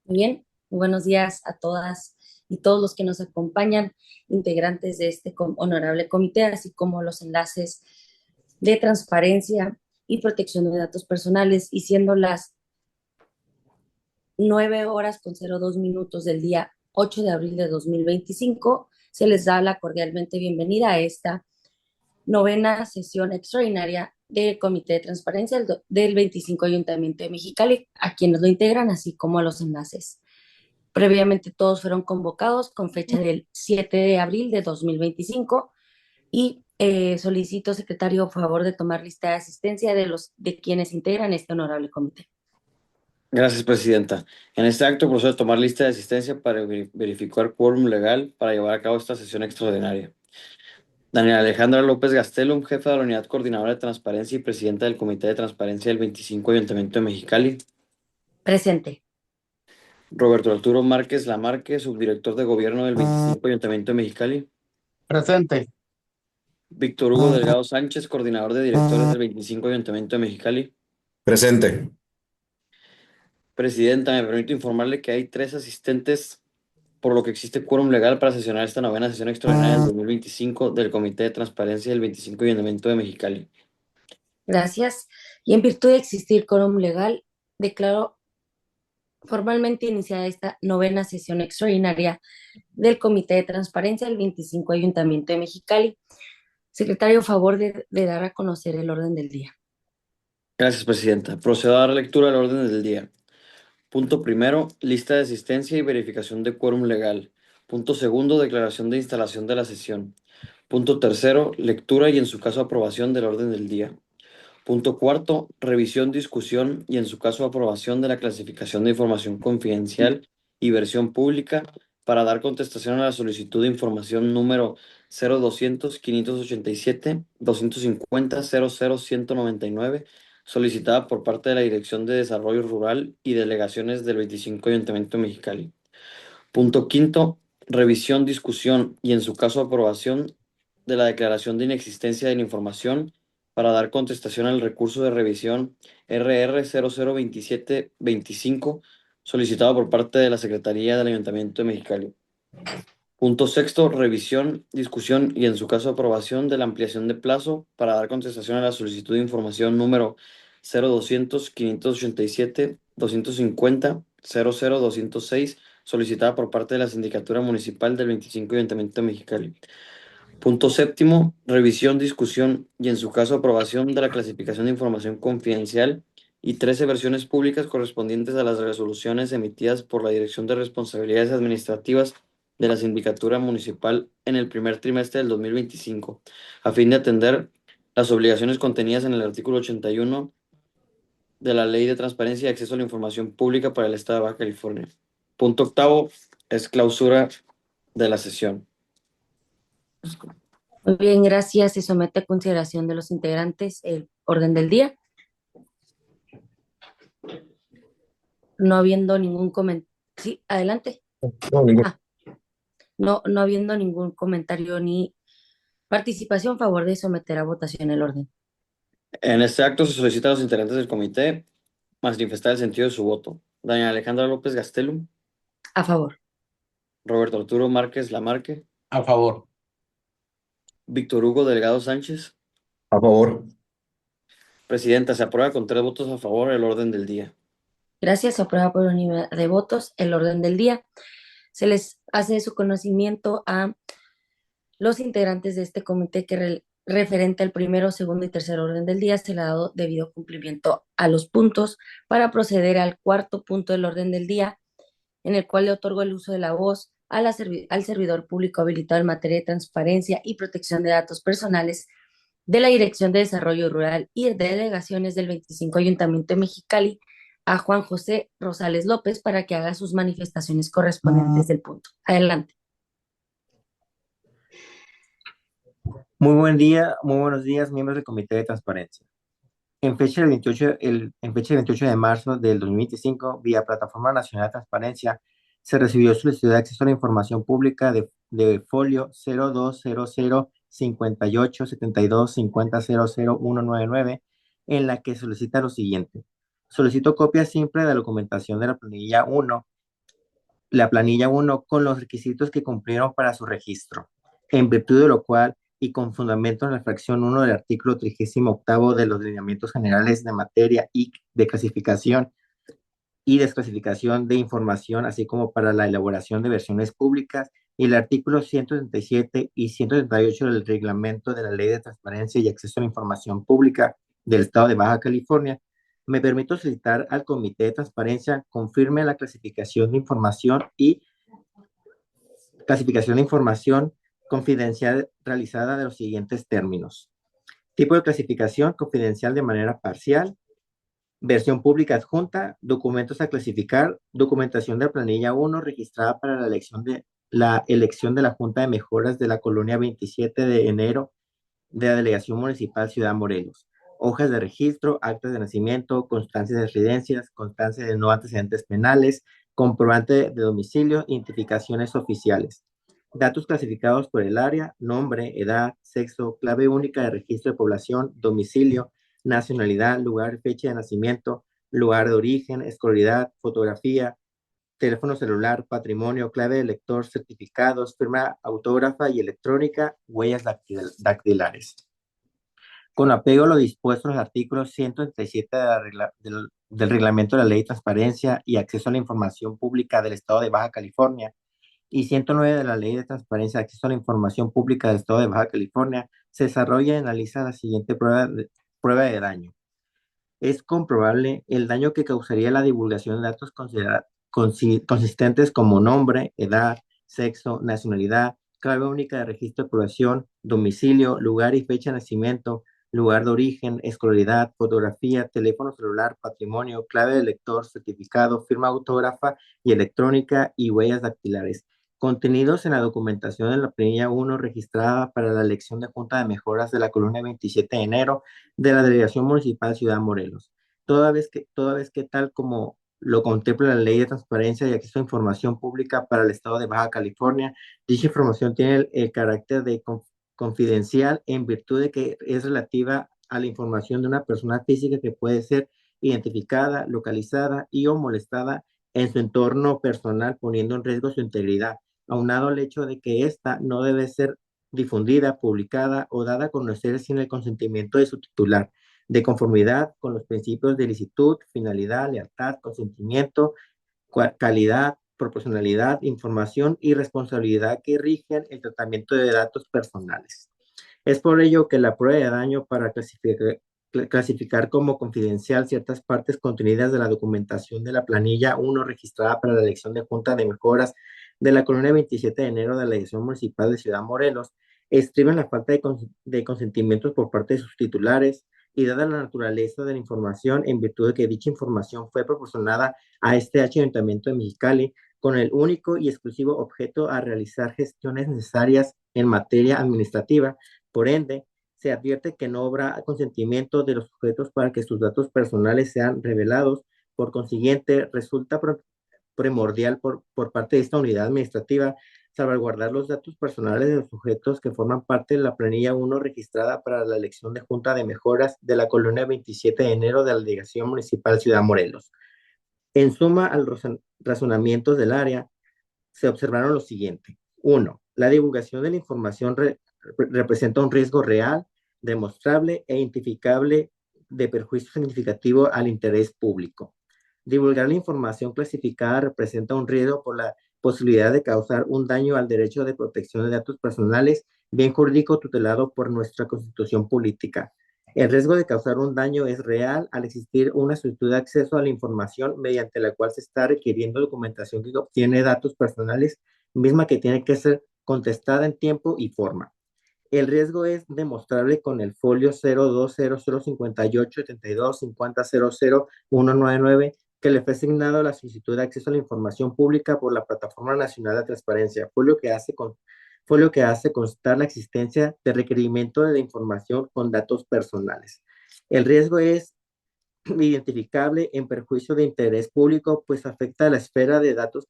Muy bien, buenos días a todas y todos los que nos acompañan, integrantes de este honorable comité, así como los enlaces de transparencia y protección de datos personales, y siendo las 9:02 del día 8 de abril de 2025, se les da la cordialmente bienvenida a esta novena sesión extraordinaria del Comité de Transparencia del 25 Ayuntamiento de Mexicali, a quienes lo integran, así como a los enlaces. Previamente todos fueron convocados con fecha del 7 de abril de 2025 y solicito, secretario, a favor de tomar lista de asistencia de quienes integran este honorable comité. Gracias, Presidenta. En este acto procedo a tomar lista de asistencia para verificar quórum legal para llevar a cabo esta sesión extraordinaria. Daniela Alejandra López Gastelum, jefa de la Unidad Coordinadora de Transparencia y presidenta del Comité de Transparencia del 25 Ayuntamiento de Mexicali. Presente. Roberto Arturo Márquez Lamarque, subdirector de Gobierno del 25 Ayuntamiento de Mexicali. Presente. Víctor Hugo Delgado Sánchez, coordinador de directores del 25 Ayuntamiento de Mexicali. Presente. Presidenta, me permito informarle que hay 3 asistentes, por lo que existe quórum legal para sesionar esta novena sesión extraordinaria del 2025 del Comité de Transparencia del 25 Ayuntamiento de Mexicali. Gracias. Y en virtud de existir quórum legal, declaro formalmente iniciada esta novena sesión extraordinaria del Comité de Transparencia del 25 Ayuntamiento de Mexicali. Secretario, a favor de dar a conocer el orden del día. Gracias, Presidenta. Procedo a dar lectura al orden del día. Punto primero, lista de asistencia y verificación de quórum legal. Punto segundo, declaración de instalación de la sesión. Punto tercero, lectura y en su caso aprobación del orden del día. Punto cuarto, revisión, discusión y en su caso aprobación de la clasificación de información confidencial y versión pública para dar contestación a la solicitud de información número 02-587-250-00199 solicitada por parte de la Dirección de Desarrollo Rural y delegaciones del 25 Ayuntamiento de Mexicali. Punto quinto, revisión, discusión y en su caso aprobación de la declaración de inexistencia de la información para dar contestación al recurso de revisión RR 002725 solicitado por parte de la Secretaría del Ayuntamiento de Mexicali. Punto sexto, revisión, discusión y en su caso aprobación de la ampliación de plazo para dar contestación a la solicitud de información número 02-587-250-00206 solicitada por parte de la Sindicatura Municipal del 25 Ayuntamiento de Mexicali. Punto séptimo, revisión, discusión y en su caso aprobación de la clasificación de información confidencial y 13 versiones públicas correspondientes a las resoluciones emitidas por la Dirección de Responsabilidades Administrativas de la Sindicatura Municipal en el primer trimestre del 2025, a fin de atender las obligaciones contenidas en el artículo 81 de la Ley de Transparencia y Acceso a la Información Pública para el Estado de Baja California. Punto octavo es clausura de la sesión. Muy bien, gracias. Se somete a consideración de los integrantes el orden del día. No habiendo ningún comentario. Sí, adelante. No, ningún. No habiendo ningún comentario ni participación, a favor de someter a votación el orden. En este acto se solicita a los integrantes del comité manifestar el sentido de su voto. Doña Alejandra López Gastelum, A favor. Roberto Arturo Márquez Lamarque, A favor. Víctor Hugo Delgado Sánchez. A favor. Presidenta, se aprueba con 3 votos a favor el orden del día. Gracias. Se aprueba por unanimidad de votos el orden del día. Se les hace su conocimiento a los integrantes de este comité que referente al primero, segundo y tercer orden del día se le ha dado debido cumplimiento a los puntos para proceder al cuarto punto del orden del día, en el cual le otorgo el uso de la voz al servidor público habilitado en materia de transparencia y protección de datos personales de la Dirección de Desarrollo Rural y de Delegaciones del 25 Ayuntamiento de Mexicali, a Juan José Rosales López, para que haga sus manifestaciones correspondientes del punto. Adelante. Muy buen día, muy buenos días, miembros del Comité de Transparencia. En fecha del 28 de marzo del 2025, vía Plataforma Nacional de Transparencia, se recibió solicitud de acceso a la información pública de folio 0200587250000199, en la que solicita lo siguiente. Solicito copia simple de la documentación de la planilla 1 la planilla 1 con los requisitos que cumplieron para su registro, en virtud de lo cual y con fundamento en la fracción 1 del artículo 38 de los lineamientos generales de materia y de clasificación y desclasificación de información, así como para la elaboración de versiones públicas, y el artículo 137 y 138 del reglamento de la Ley de Transparencia y Acceso a la Información Pública del Estado de Baja California, me permito solicitar al Comité de Transparencia confirme la clasificación de información confidencial realizada de los siguientes términos. Tipo de clasificación confidencial de manera parcial. Versión pública adjunta, documentos a clasificar, documentación de planilla 1 registrada para la elección de la Junta de Mejoras de la Colonia 27 de enero de la Delegación Municipal Ciudad Morelos. Hojas de registro, actas de nacimiento, constancias de residencias, constancia de no antecedentes penales, comprobante de domicilio, identificaciones oficiales. Datos clasificados por el área, nombre, edad, sexo, clave única de registro de población, domicilio, nacionalidad, lugar, fecha de nacimiento, lugar de origen, escolaridad, fotografía, teléfono celular, patrimonio, clave de lector, certificados, firma autógrafa y electrónica, huellas dactilares. Con apego a lo dispuesto en los artículos 137 del Reglamento de la Ley de Transparencia y Acceso a la Información Pública del Estado de Baja California y 109 de la Ley de Transparencia y Acceso a la Información Pública del Estado de Baja California, se desarrolla y analiza la siguiente prueba de daño. Es comprobable el daño que causaría la divulgación de datos consistentes como nombre, edad, sexo, nacionalidad, clave única de registro de población, domicilio, lugar y fecha de nacimiento, lugar de origen, escolaridad, fotografía, teléfono celular, patrimonio, clave de lector, certificado, firma autógrafa y electrónica y huellas dactilares, contenidos en la documentación de la planilla 1 registrada para la elección de Junta de Mejoras de la Colonia 27 de enero de la Delegación Municipal Ciudad Morelos, toda vez que tal como lo contempla la Ley de Transparencia y Acceso a Información Pública para el Estado de Baja California, dicha información tiene el carácter de confidencial en virtud de que es relativa a la información de una persona física que puede ser identificada, localizada y o molestada en su entorno personal, poniendo en riesgo su integridad, aunado al hecho de que ésta no debe ser difundida, publicada o dada a conocer sin el consentimiento de su titular, de conformidad con los principios de licitud, finalidad, lealtad, consentimiento, calidad, proporcionalidad, información y responsabilidad que rigen el tratamiento de datos personales. Es por ello que la prueba de daño para clasificar como confidencial ciertas partes contenidas de la documentación de la planilla 1 registrada para la elección de Junta de Mejoras de la Colonia 27 de enero de la Elección Municipal de Ciudad Morelos estriba en la falta de consentimientos por parte de sus titulares y dada la naturaleza de la información en virtud de que dicha información fue proporcionada a este Ayuntamiento de Mexicali con el único y exclusivo objeto a realizar gestiones necesarias en materia administrativa. Por ende, se advierte que no habrá consentimiento de los sujetos para que sus datos personales sean revelados. Por consiguiente, resulta primordial por parte de esta unidad administrativa salvaguardar los datos personales de los sujetos que forman parte de la planilla 1 registrada para la elección de Junta de Mejoras de la Colonia 27 de enero de la Delegación Municipal Ciudad Morelos. En suma, a los razonamientos del área, se observaron lo siguiente. 1. La divulgación de la información representa un riesgo real, demostrable e identificable de perjuicio significativo al interés público. Divulgar la información clasificada representa un riesgo por la posibilidad de causar un daño al derecho de protección de datos personales, bien jurídico tutelado por nuestra Constitución política. El riesgo de causar un daño es real al existir una solicitud de acceso a la información mediante la cual se está requiriendo documentación que obtiene datos personales, misma que tiene que ser contestada en tiempo y forma. El riesgo es demostrable con el folio 0200587250000199 que le fue asignado a la solicitud de acceso a la información pública por la Plataforma Nacional de Transparencia, fue lo que hace constar la existencia de requerimiento de información con datos personales. El riesgo es identificable en perjuicio de interés público, pues afecta a la esfera de datos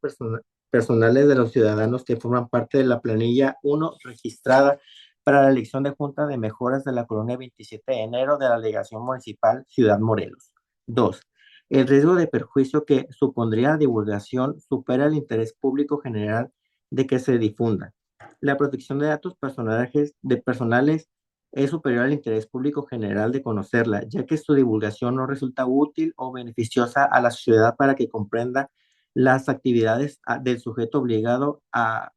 personales de los ciudadanos que forman parte de la planilla 1 registrada para la elección de Junta de Mejoras de la Colonia 27 de enero de la Delegación Municipal Ciudad Morelos. 2. El riesgo de perjuicio que supondría la divulgación supera el interés público general de que se difunda. La protección de datos personales es superior al interés público general de conocerla, ya que su divulgación no resulta útil o beneficiosa a la sociedad para que comprenda las actividades del sujeto obligado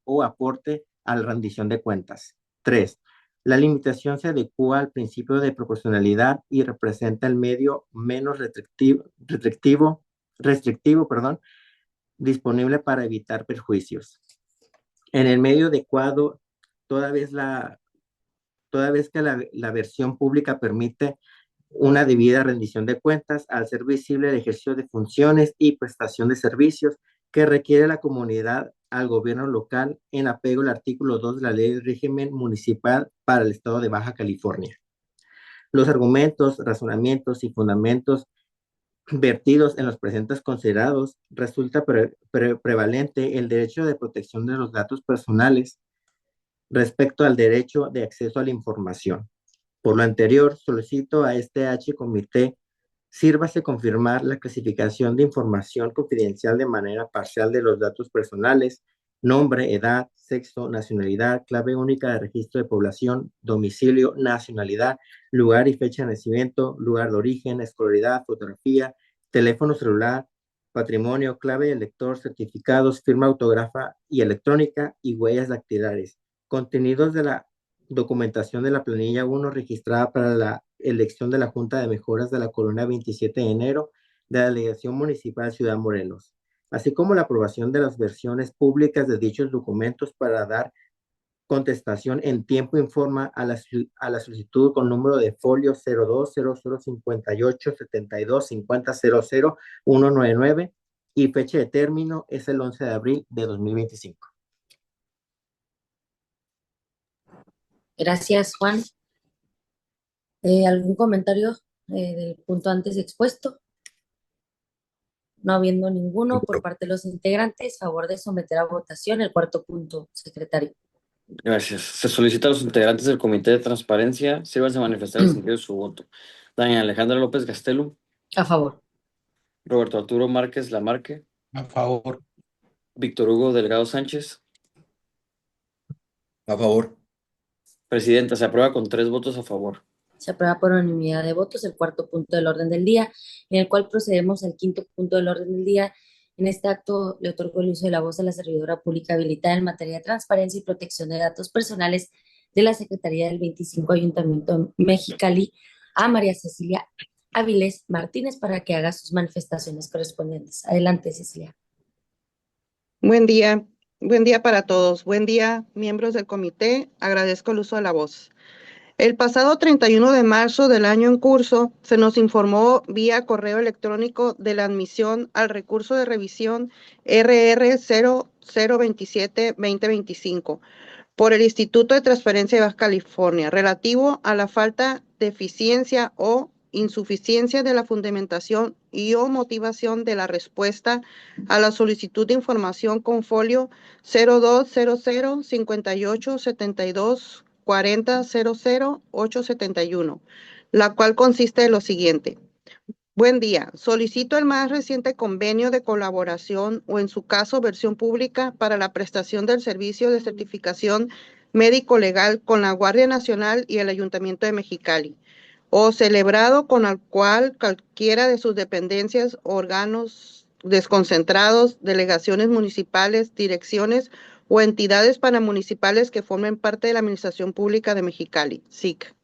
o aporte a la rendición de cuentas. 3. La limitación se adecúa al principio de proporcionalidad y representa el medio menos restrictivo, disponible para evitar perjuicios. En el medio adecuado, toda vez que la versión pública permite una debida rendición de cuentas al ser visible el ejercicio de funciones y prestación de servicios que requiere la comunidad al gobierno local en apego al artículo 2 de la Ley del Régimen Municipal para el Estado de Baja California. Los argumentos, razonamientos y fundamentos vertidos en los presentes considerados resulta prevalente el derecho de protección de los datos personales respecto al derecho de acceso a la información. Por lo anterior, solicito a este Comité sírvase confirmar la clasificación de información confidencial de manera parcial de los datos personales, nombre, edad, sexo, nacionalidad, clave única de registro de población, domicilio, nacionalidad, lugar y fecha de nacimiento, lugar de origen, escolaridad, fotografía, teléfono celular, patrimonio, clave de lector, certificados, firma autógrafa y electrónica y huellas dactilares. Contenidos de la documentación de la planilla 1 registrada para la elección de la Junta de Mejoras de la Colonia 27 de enero de la Delegación Municipal Ciudad Morelos, así como la aprobación de las versiones públicas de dichos documentos para dar contestación en tiempo y forma a la solicitud con número de folio 0200587250000199 y fecha de término es el 11 de abril de 2025. Gracias, Juan. ¿Algún comentario del punto antes expuesto? No habiendo ninguno por parte de los integrantes, favor de someter a votación el cuarto punto, secretario. Gracias. Se solicita a los integrantes del Comité de Transparencia sírvanse a manifestar el sentido de su voto. Daniel Alejandra López Gastelu, A favor. Roberto Arturo Márquez Lamarque, A favor. Víctor Hugo Delgado Sánchez. A favor. Presidenta, se aprueba con 3 votos a favor. Se aprueba por unanimidad de votos el cuarto punto del orden del día, en el cual procedemos al quinto punto del orden del día. En este acto le otorgo el uso de la voz a la servidora pública habilitada en materia de transparencia y protección de datos personales de la Secretaría del 25 Ayuntamiento Mexicali, a María Cecilia Áviles Martínez, para que haga sus manifestaciones correspondientes. Adelante, Cecilia. Buen día para todos. Buen día, miembros del comité. Agradezco el uso de la voz. El pasado 31 de marzo del año en curso, se nos informó vía correo electrónico de la admisión al recurso de revisión RR 0027-2025 por el Instituto de Transparencia de Baja California, relativo a la falta de eficiencia o insuficiencia de la fundamentación y o motivación de la respuesta a la solicitud de información con folio 0200 58 72 40 00 871, la cual consiste en lo siguiente. Buen día. Solicito el más reciente convenio de colaboración o en su caso versión pública para la prestación del servicio de certificación médico-legal con la Guardia Nacional y el Ayuntamiento de Mexicali, o celebrado con el cual cualquiera de sus dependencias, órganos desconcentrados, delegaciones municipales, direcciones o entidades paramunicipales que formen parte de la Administración Pública de Mexicali, SIC.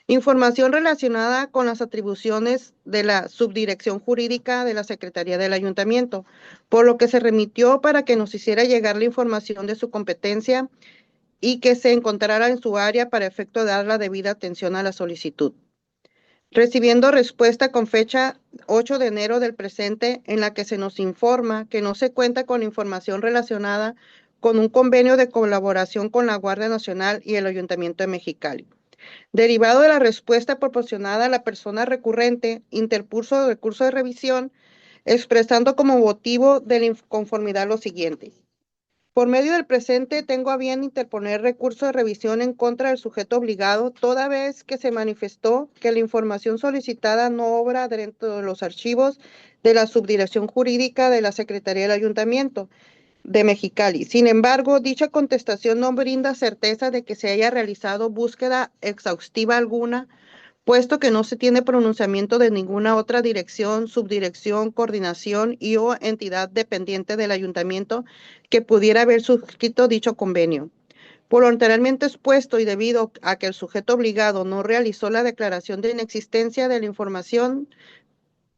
Información relacionada con las atribuciones de la Subdirección Jurídica de la Secretaría del Ayuntamiento, por lo que se remitió para que nos hiciera llegar la información de su competencia y que se encontrara en su área para efecto de dar la debida atención a la solicitud. Recibiendo respuesta con fecha 8 de enero del presente, en la que se nos informa que no se cuenta con información relacionada con un convenio de colaboración con la Guardia Nacional y el Ayuntamiento de Mexicali. Derivado de la respuesta proporcionada, la persona recurrente interpuso recurso de revisión, expresando como motivo de la inconformidad lo siguiente. Por medio del presente, tengo a bien interponer recurso de revisión en contra del sujeto obligado, toda vez que se manifestó que la información solicitada no obra dentro de los archivos de la Subdirección Jurídica de la Secretaría del Ayuntamiento de Mexicali. Sin embargo, dicha contestación no brinda certeza de que se haya realizado búsqueda exhaustiva alguna, puesto que no se tiene pronunciamiento de ninguna otra dirección, subdirección, coordinación y o entidad dependiente del ayuntamiento que pudiera haber suscrito dicho convenio. Por lo anteriormente expuesto y debido a que el sujeto obligado no realizó la declaración de inexistencia de la información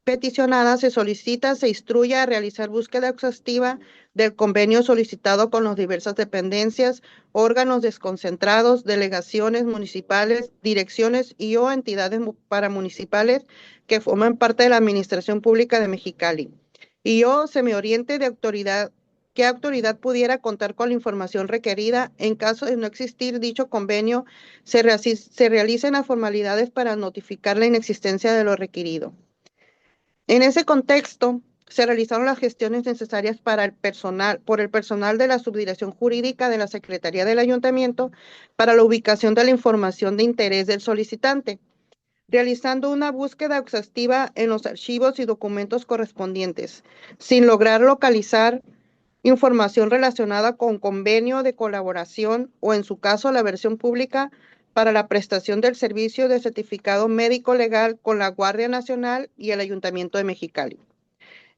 peticionada, se solicita, se instruye a realizar búsqueda exhaustiva del convenio solicitado con las diversas dependencias, órganos desconcentrados, delegaciones municipales, direcciones y o entidades paramunicipales que forman parte de la Administración Pública de Mexicali. Y o se me oriente de autoridad, qué autoridad pudiera contar con la información requerida. En caso de no existir dicho convenio, se realicen las formalidades para notificar la inexistencia de lo requerido. En ese contexto, se realizaron las gestiones necesarias por el personal de la Subdirección Jurídica de la Secretaría del Ayuntamiento para la ubicación de la información de interés del solicitante, realizando una búsqueda exhaustiva en los archivos y documentos correspondientes, sin lograr localizar información relacionada con convenio de colaboración o, en su caso, la versión pública para la prestación del servicio de certificado médico legal con la Guardia Nacional y el Ayuntamiento de Mexicali.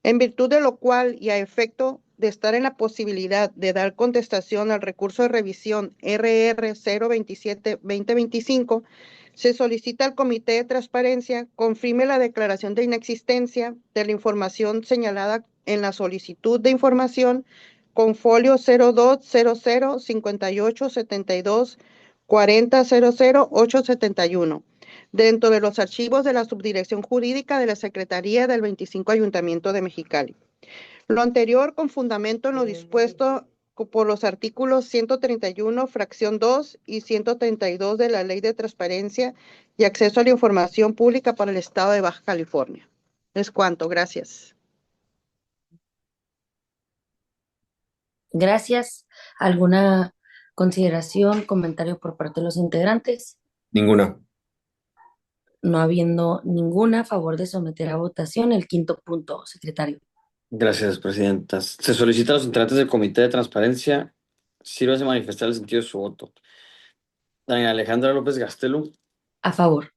En virtud de lo cual y a efecto de estar en la posibilidad de dar contestación al recurso de revisión RR 027-2025, se solicita al Comité de Transparencia confirme la declaración de inexistencia de la información señalada en la solicitud de información con folio 0200 58 72 40 00 871 dentro de los archivos de la Subdirección Jurídica de la Secretaría del 25 Ayuntamiento de Mexicali. Lo anterior con fundamento en lo dispuesto por los artículos 131, fracción 2 y 132 de la Ley de Transparencia y Acceso a la Información Pública para el Estado de Baja California. Es cuanto, gracias. Gracias. ¿Alguna consideración, comentario por parte de los integrantes? Ninguna. No habiendo ninguna, a favor de someter a votación el quinto punto, secretario. Gracias, presidenta. Se solicita a los integrantes del Comité de Transparencia sírvase a manifestar el sentido de su voto. Daniela Alejandra López Gastelu, A favor.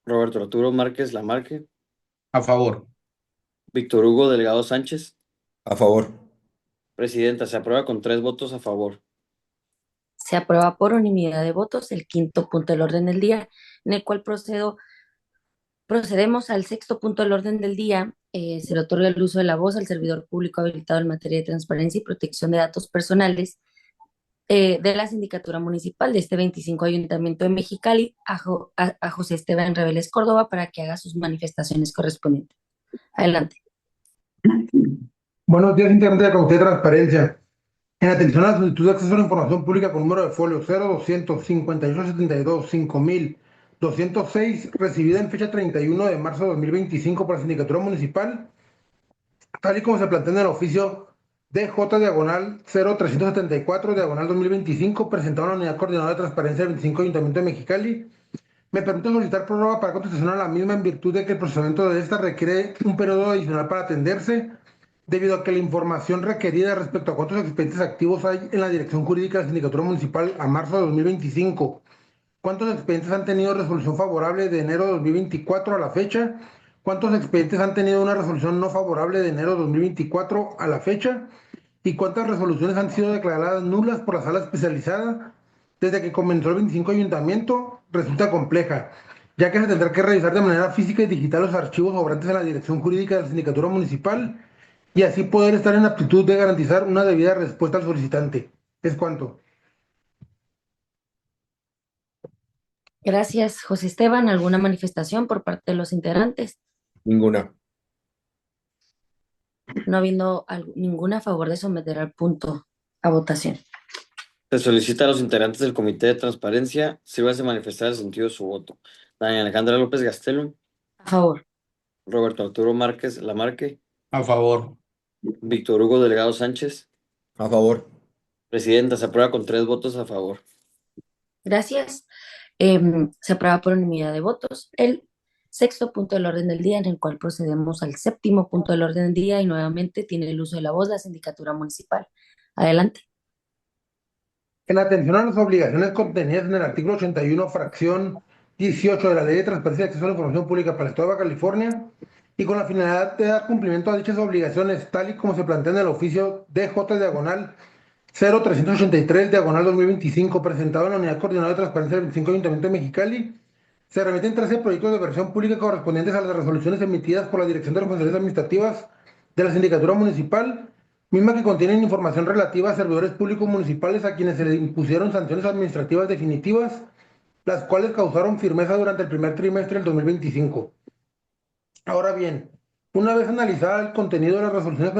Roberto Arturo Márquez Lamarque, A favor. Víctor Hugo Delgado Sánchez. A favor. Presidenta, se aprueba con 3 votos a favor. Se aprueba por unanimidad de votos el quinto punto del orden del día, en el cual procedemos al sexto punto del orden del día. Se le otorga el uso de la voz al servidor público habilitado en materia de transparencia y protección de datos personales de la Sindicatura Municipal de este 25 Ayuntamiento de Mexicali a José Esteban Reveles Córdoba para que haga sus manifestaciones correspondientes. Adelante. Buenos días, integrantes del Comité de Transparencia. En atención a la solicitud de acceso a la información pública con número de folio 0200 5872 5206, recibida en fecha 31 de marzo de 2025 por la Sindicatura Municipal, tal y como se plantea en el oficio DJ-0374-2025, presentado en la Unidad Coordinadora de Transparencia del 25 Ayuntamiento de Mexicali, me permito solicitar prórroga para contestación a la misma en virtud de que el procesamiento de esta requiere un periodo adicional para atenderse, debido a que la información requerida respecto a cuántos expedientes activos hay en la Dirección Jurídica de la Sindicatura Municipal a marzo de 2025, cuántos expedientes han tenido resolución favorable de enero de 2024 a la fecha, cuántos expedientes han tenido una resolución no favorable de enero de 2024 a la fecha, y cuántas resoluciones han sido declaradas nulas por la sala especializada desde que comenzó el 25 Ayuntamiento, resulta compleja, ya que se tendrá que revisar de manera física y digital los archivos sobrantes en la Dirección Jurídica de la Sindicatura Municipal y así poder estar en aptitud de garantizar una debida respuesta al solicitante. Es cuanto. Gracias, José Esteban. ¿Alguna manifestación por parte de los integrantes? Ninguna. No habiendo ninguna, a favor de someter al punto a votación. Se solicita a los integrantes del Comité de Transparencia sírvase a manifestar el sentido de su voto. Daniela Alejandra López Gastelu, A favor. Roberto Arturo Márquez Lamarque, A favor. Víctor Hugo Delgado Sánchez, A favor. Presidenta, se aprueba con 3 votos a favor. Gracias. Se aprueba por unanimidad de votos el sexto punto del orden del día, en el cual procedemos al séptimo punto del orden del día y nuevamente tiene el uso de la voz la sindicatura municipal. Adelante. En atención a las obligaciones contenidas en el artículo 81, fracción 18 de la Ley de Transparencia y Acceso a la Información Pública para el Estado de Baja California, y con la finalidad de dar cumplimiento a dichas obligaciones, tal y como se plantea en el oficio DJ 0383 2025, presentado en la Unidad Coordinadora de Transparencia del 25 Ayuntamiento de Mexicali, se remiten 13 proyectos de versión pública correspondientes a las resoluciones emitidas por la Dirección de Responsabilidades Administrativas de la Sindicatura Municipal, misma que contienen información relativa a servidores públicos municipales a quienes se les impusieron sanciones administrativas definitivas, las cuales causaron firmeza durante el primer trimestre del 2025. Ahora bien, una vez analizada el contenido de las resoluciones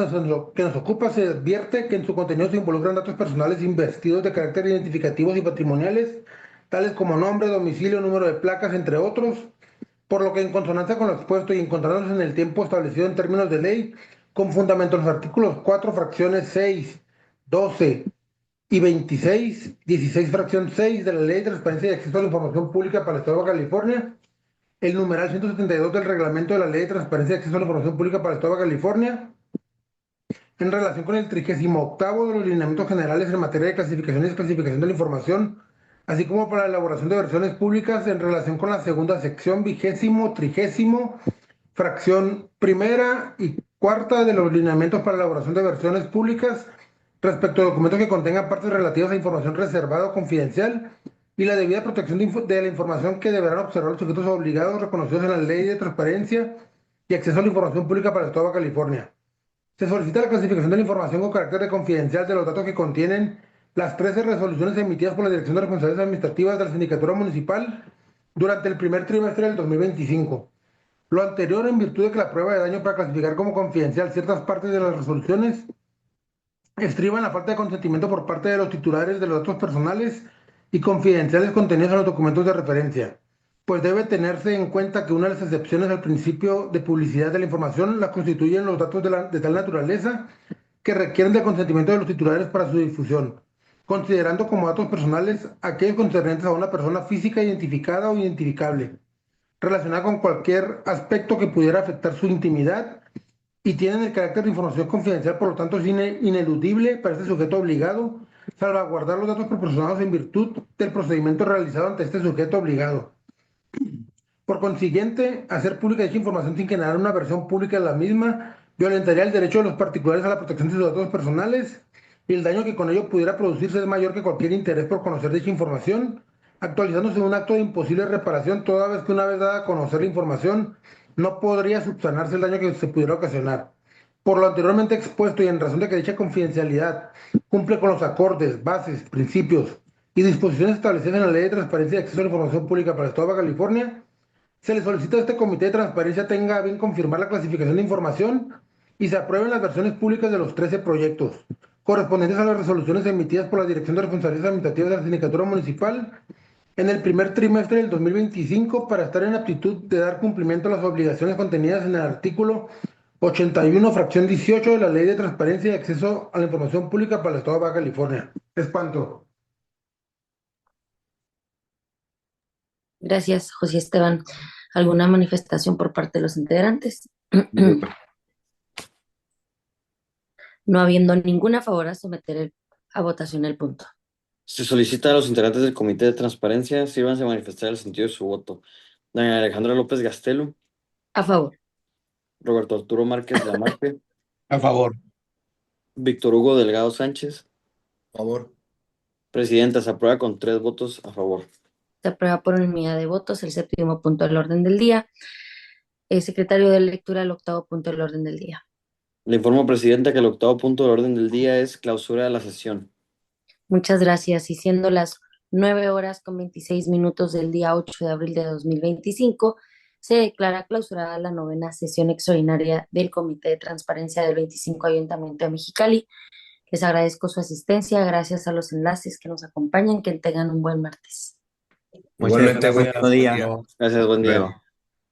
que nos ocupa, se advierte que en su contenido se involucran datos personales investidos de carácter identificativos y patrimoniales, tales como nombre, domicilio, número de placas, entre otros, por lo que en consonancia con lo expuesto y encontrándonos en el tiempo establecido en términos de ley, con fundamento en los artículos 4, fracciones 6, 12 y 26, 16, fracción 6 de la Ley de Transparencia y Acceso a la Información Pública para el Estado de Baja California, el numeral 172 del Reglamento de la Ley de Transparencia y Acceso a la Información Pública para el Estado de Baja California, en relación con el 38º de los lineamientos generales en materia de clasificación y desclasificación de la información, así como para la elaboración de versiones públicas en relación con la segunda sección, 20º, 30º, fracción primera y cuarta de los lineamientos para la elaboración de versiones públicas respecto a documentos que contengan partes relativas a información reservada o confidencial y la debida protección de la información que deberán observar los sujetos obligados reconocidos en la Ley de Transparencia y Acceso a la Información Pública para el Estado de Baja California. Se solicita la clasificación de la información con carácter de confidencial de los datos que contienen las 13 resoluciones emitidas por la Dirección de Responsabilidades Administrativas de la Sindicatura Municipal durante el primer trimestre del 2025. Lo anterior en virtud de que la prueba de daño para clasificar como confidencial ciertas partes de las resoluciones estriba en la falta de consentimiento por parte de los titulares de los datos personales y confidenciales contenidos en los documentos de referencia, pues debe tenerse en cuenta que una de las excepciones al principio de publicidad de la información la constituyen los datos de tal naturaleza que requieren del consentimiento de los titulares para su difusión, considerando como datos personales aquellos concernientes a una persona física identificada o identificable, relacionada con cualquier aspecto que pudiera afectar su intimidad y tienen el carácter de información confidencial, por lo tanto es ineludible para este sujeto obligado salvaguardar los datos proporcionados en virtud del procedimiento realizado ante este sujeto obligado. Por consiguiente, hacer pública dicha información sin generar una versión pública de la misma violentaría el derecho de los particulares a la protección de sus datos personales y el daño que con ello pudiera producirse es mayor que cualquier interés por conocer dicha información, actualizándose en un acto de imposible reparación toda vez que una vez dada a conocer la información no podría subsanarse el daño que se pudiera ocasionar. Por lo anteriormente expuesto y en razón de que dicha confidencialidad cumple con los acordes, bases, principios y disposiciones establecidas en la Ley de Transparencia y Acceso a la Información Pública para el Estado de Baja California, se le solicita a este Comité de Transparencia tenga a bien confirmar la clasificación de información y se aprueben las versiones públicas de los 13 proyectos, correspondientes a las resoluciones emitidas por la Dirección de Responsabilidades Administrativas de la Sindicatura Municipal en el primer trimestre del 2025 para estar en aptitud de dar cumplimiento a las obligaciones contenidas en el artículo 81, fracción 18 de la Ley de Transparencia y Acceso a la Información Pública para el Estado de Baja California. Espanto. Gracias, José Esteban. ¿Alguna manifestación por parte de los integrantes? Ninguna. No habiendo ninguna a favor a someter a votación el punto. Se solicita a los integrantes del Comité de Transparencia sírvanse a manifestar el sentido de su voto. Doña Alejandra López Gastelu, A favor. Roberto Arturo Márquez Lamarque, A favor. Víctor Hugo Delgado Sánchez. Favor. Presidenta, se aprueba con 3 votos a favor. Se aprueba por unanimidad de votos el séptimo punto del orden del día. Secretario de lectura, el octavo punto del orden del día. Le informo, Presidenta, que el 8º punto del orden del día es clausura de la sesión. Muchas gracias. Y siendo las 9:26 del día 8 de abril de 2025, se declara clausurada la 9ª sesión extraordinaria del Comité de Transparencia del 25 Ayuntamiento de Mexicali. Les agradezco su asistencia. Gracias a los enlaces que nos acompañan. Que tengan un buen martes. Muchas Igualmente, gracias. buen Buen día. día. Gracias, buen día. Luego.